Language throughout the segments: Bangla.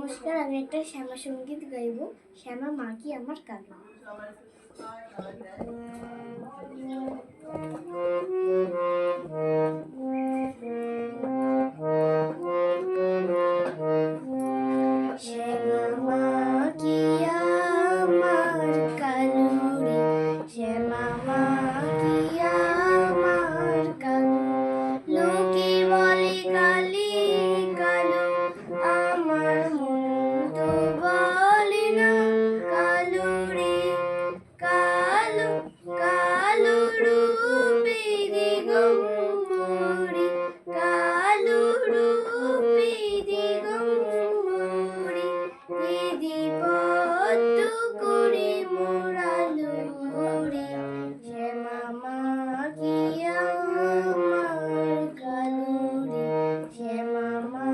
নমস্কার, আমি একটা শ্যামা সঙ্গীত গাইব। শ্যামা মা কি আমার কালো। শ্যামা মা কি আমার কালো রে, শ্যামা মা কি আমার কালো। লোকে বলে কালি কালো, আমার মন তো বলে না কালো রে। কালো কালো রূপে দিগম্বরে, কালো রূপে দিগম্বরে, দিদি পদ্ম করে মোড়ালো রে। শ্যামা মা কি আমার কালো রে, শ্যামা মা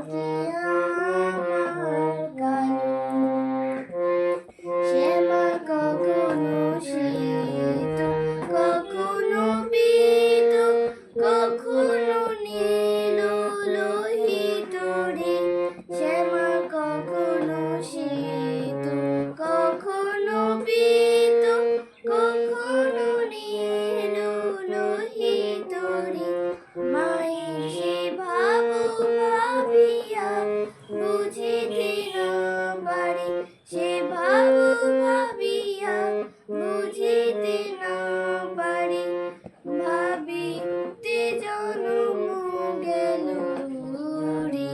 কি আমার কালো। শ্যামা কখনো শ্বেত, কখনো পীত, কখনো নীল লোহিত রে। শ্যামা কখনো শ্বেত, কখনো পীত, কখনো নীল লোহিত রে। মায়ের সে ভাব ভাবিয়া বুঝিতে না পারি, সে ভাব ভাবিয়া বুঝিতে না পারি। ভাবিতে জনম গেল রে,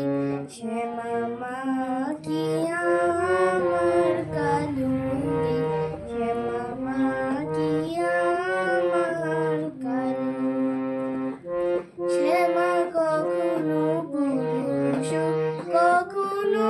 শ্যামা মা কি আমার কালো রে, শ্যামা মা কি আমার কালো। শ্যামা কখনো পুরুষ, কখনো